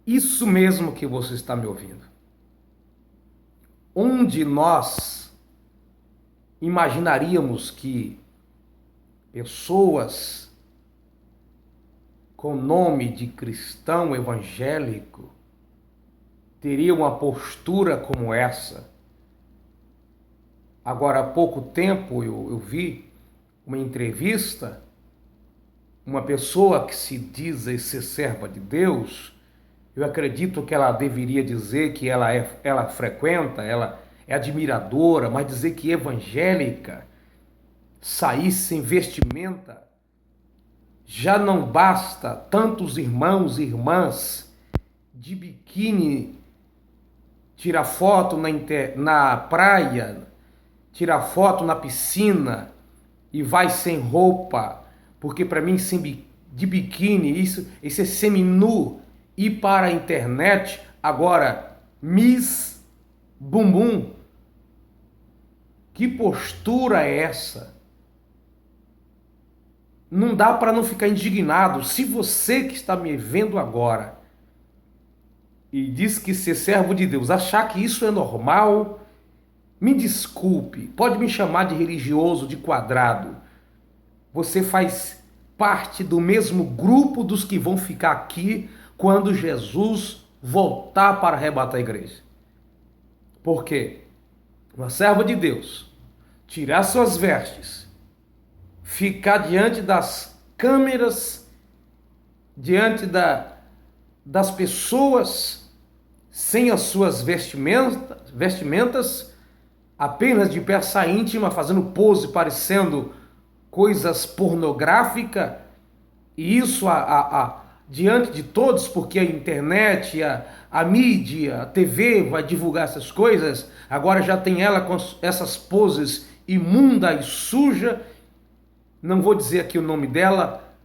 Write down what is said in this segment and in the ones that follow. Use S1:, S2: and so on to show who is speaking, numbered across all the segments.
S1: Isso mesmo que você está me ouvindo. Onde nós imaginaríamos que pessoas com nome de cristão evangélico teriam uma postura como essa? Agora, há pouco tempo eu vi uma entrevista, uma pessoa que se diz ser serva de Deus. Eu acredito que ela deveria dizer que ela frequenta, ela é admiradora, mas dizer que evangélica, sair sem vestimenta, já não basta tantos irmãos e irmãs de biquíni, tirar foto na praia, tirar foto na piscina e vai sem roupa, porque para mim de biquíni, isso é seminu. E para a internet, agora, Miss Bumbum. Que postura é essa? Não dá para não ficar indignado. Se você que está me vendo agora e diz que ser servo de Deus, achar que isso é normal, me desculpe, pode me chamar de religioso, de quadrado. Você faz parte do mesmo grupo dos que vão ficar aqui quando Jesus voltar para arrebatar a igreja. Por quê? Uma serva de Deus tirar suas vestes, ficar diante das câmeras, diante das pessoas, sem as suas vestimentas, apenas de peça íntima, fazendo pose, parecendo coisas pornográficas, e isso diante de todos, porque a internet, a mídia, a TV vai divulgar essas coisas. Agora já tem ela com essas poses imunda e suja. Não vou dizer aqui o nome dela,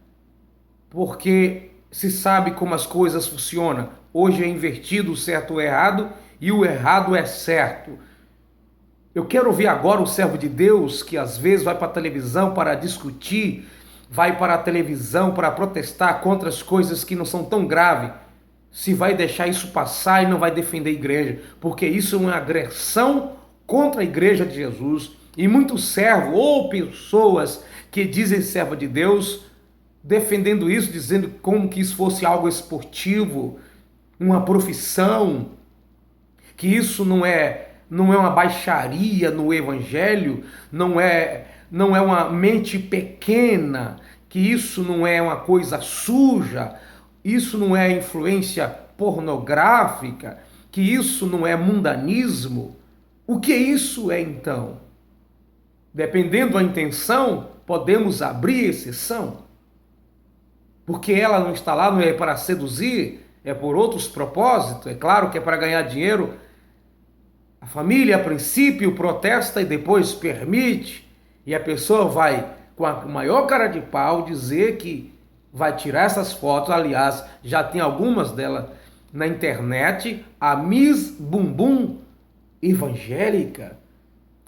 S1: porque se sabe como as coisas funcionam. Hoje é invertido o certo ou errado, e o errado é certo. Eu quero ouvir agora o servo de Deus que às vezes vai para a televisão para discutir, vai para a televisão para protestar contra as coisas que não são tão graves, se vai deixar isso passar e não vai defender a igreja, porque isso é uma agressão contra a igreja de Jesus. E muitos servos ou pessoas que dizem servo de Deus, defendendo isso, dizendo como que isso fosse algo esportivo, uma profissão, que isso não é uma baixaria no evangelho, não é uma mente pequena, que isso não é uma coisa suja, isso não é influência pornográfica, que isso não é mundanismo. O que isso é então? Dependendo da intenção, podemos abrir exceção. Porque ela não está lá, não é para seduzir, é por outros propósitos, é claro que é para ganhar dinheiro. A família, a princípio, protesta e depois permite, e a pessoa vai, com a maior cara de pau, dizer que vai tirar essas fotos. Aliás, já tem algumas delas na internet, a Miss Bumbum evangélica.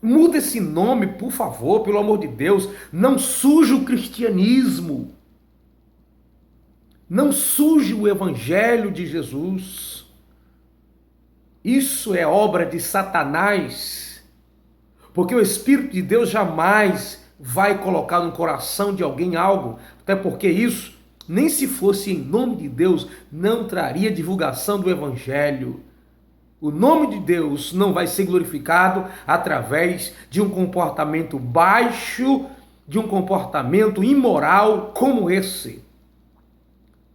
S1: Muda esse nome, por favor, pelo amor de Deus. Não suje o cristianismo. Não suje o evangelho de Jesus. Isso é obra de Satanás, porque o Espírito de Deus jamais vai colocar no coração de alguém algo, até porque isso, nem se fosse em nome de Deus, não traria divulgação do Evangelho. O nome de Deus não vai ser glorificado através de um comportamento baixo, de um comportamento imoral como esse.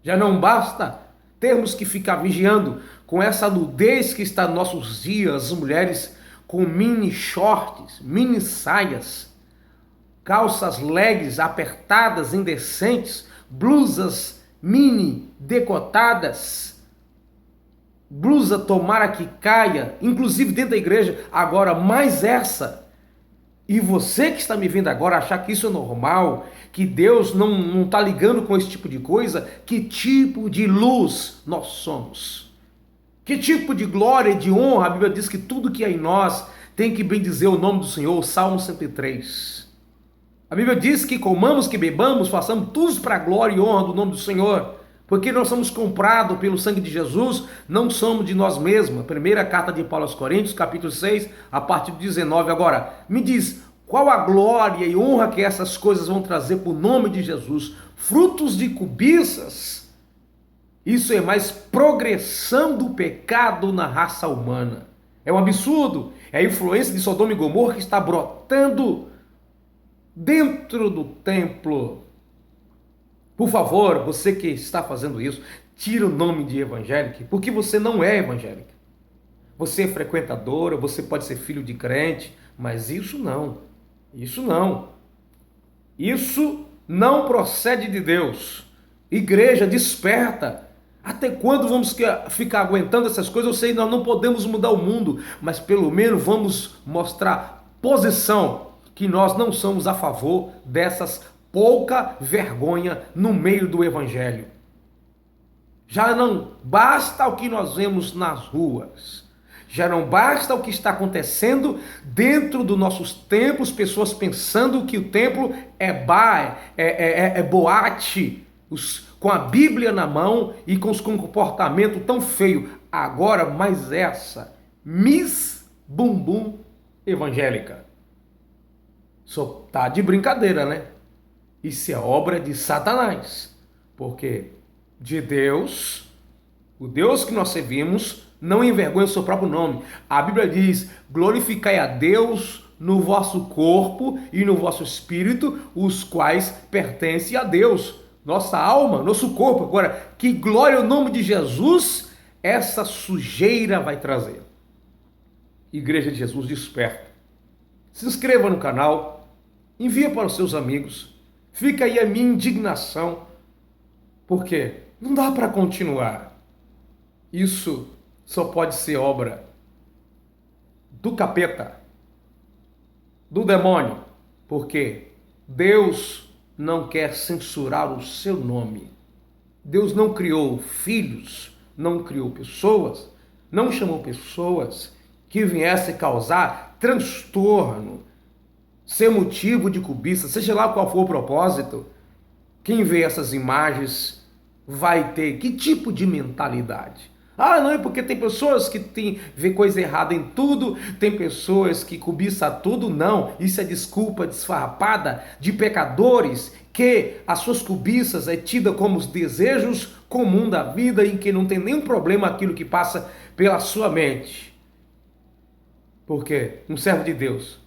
S1: Já não basta termos que ficar vigiando com essa nudez que está nos nossos dias, as mulheres com mini shorts, mini saias, calças legs apertadas, indecentes, blusas mini decotadas, blusa tomara que caia, inclusive dentro da igreja. Agora, mais essa. E você que está me vendo agora achar que isso é normal, que Deus não está ligando com esse tipo de coisa, que tipo de luz nós somos? Que tipo de glória e de honra? A Bíblia diz que tudo que é em nós tem que bendizer o nome do Senhor, Salmo 103. A Bíblia diz que comamos, que bebamos, façamos tudo para a glória e honra do nome do Senhor. Porque nós somos comprados pelo sangue de Jesus, não somos de nós mesmos. Primeira carta de Paulo aos Coríntios, capítulo 6, a partir do 19. Agora, me diz, qual a glória e honra que essas coisas vão trazer para o nome de Jesus? Frutos de cobiças? Isso é mais progressão do pecado na raça humana. É um absurdo. É a influência de Sodoma e Gomorra que está brotando dentro do templo. Por favor, você que está fazendo isso, tira o nome de evangélico, porque você não é evangélica. Você é frequentadora, você pode ser filho de crente, mas isso não. Isso não. Isso não procede de Deus. Igreja, desperta. Até quando vamos ficar aguentando essas coisas? Eu sei, nós não podemos mudar o mundo, mas pelo menos vamos mostrar posição, que nós não somos a favor dessas pouca vergonha no meio do evangelho. Já não basta o que nós vemos nas ruas. Já não basta o que está acontecendo dentro dos nossos templos, pessoas pensando que o templo é bar, é boate, com a Bíblia na mão e com um comportamento tão feio. Agora, mais essa, Miss Bumbum evangélica. Só tá de brincadeira, né? Isso é obra de Satanás. Porque de Deus, o Deus que nós servimos, não envergonha o seu próprio nome. A Bíblia diz: glorificai a Deus no vosso corpo e no vosso espírito, os quais pertencem a Deus. Nossa alma, nosso corpo. Agora, que glória o nome de Jesus essa sujeira vai trazer. Igreja de Jesus, desperta. Se inscreva no canal, envia para os seus amigos. Fica aí a minha indignação, porque não dá para continuar. Isso só pode ser obra do capeta, do demônio, porque Deus não quer censurar o seu nome. Deus não criou filhos, não criou pessoas, não chamou pessoas que viessem causar transtorno, ser motivo de cobiça, seja lá qual for o propósito. Quem vê essas imagens vai ter que tipo de mentalidade? Ah, não, é porque tem pessoas que vê coisa errada em tudo, tem pessoas que cobiçam tudo. Não, isso é desculpa desfarrapada de pecadores, que as suas cobiças é tida como os desejos comuns da vida, em que não tem nenhum problema aquilo que passa pela sua mente. Porque um servo de Deus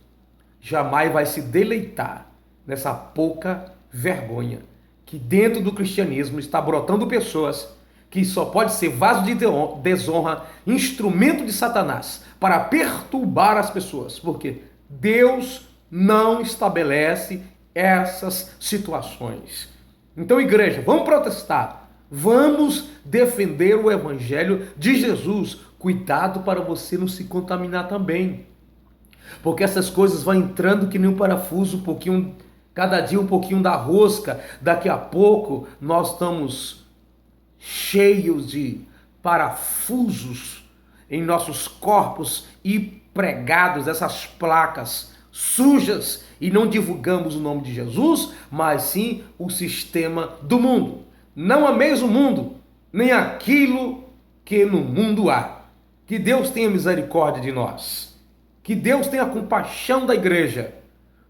S1: jamais vai se deleitar nessa pouca vergonha que dentro do cristianismo está brotando pessoas que só pode ser vaso de desonra, instrumento de Satanás para perturbar as pessoas, porque Deus não estabelece essas situações. Então, igreja, vamos protestar, vamos defender o evangelho de Jesus. Cuidado para você não se contaminar também, porque essas coisas vão entrando que nem um parafuso, um pouquinho, cada dia um pouquinho da rosca. Daqui a pouco nós estamos cheios de parafusos em nossos corpos e pregados essas placas sujas, e não divulgamos o nome de Jesus, mas sim o sistema do mundo. Não ameis o mundo, nem aquilo que no mundo há. Que Deus tenha misericórdia de nós. Que Deus tenha compaixão da igreja.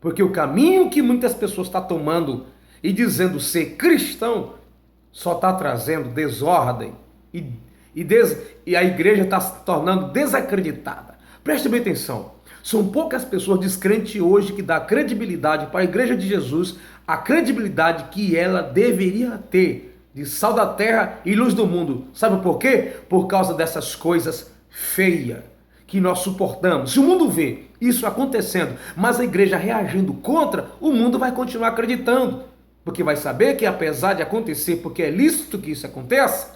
S1: Porque o caminho que muitas pessoas estão tomando e dizendo ser cristão só está trazendo desordem e a igreja está se tornando desacreditada. Preste bem atenção. São poucas pessoas descrentes hoje que dão credibilidade para a igreja de Jesus, a credibilidade que ela deveria ter de sal da terra e luz do mundo. Sabe por quê? Por causa dessas coisas feias que nós suportamos. Se o mundo vê isso acontecendo, mas a igreja reagindo contra, o mundo vai continuar acreditando. Porque vai saber que apesar de acontecer, porque é lícito que isso aconteça,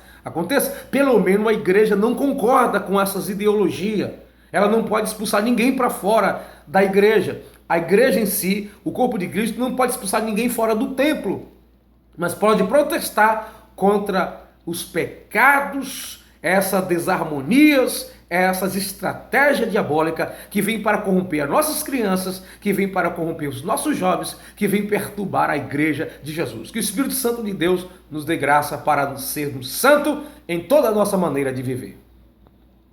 S1: pelo menos a igreja não concorda com essas ideologias. Ela não pode expulsar ninguém para fora da igreja. A igreja em si, o corpo de Cristo, não pode expulsar ninguém fora do templo, mas pode protestar contra os pecados essas desarmonias, essas estratégias diabólicas que vêm para corromper as nossas crianças, que vêm para corromper os nossos jovens, que vêm perturbar a igreja de Jesus. Que o Espírito Santo de Deus nos dê graça para sermos santos em toda a nossa maneira de viver.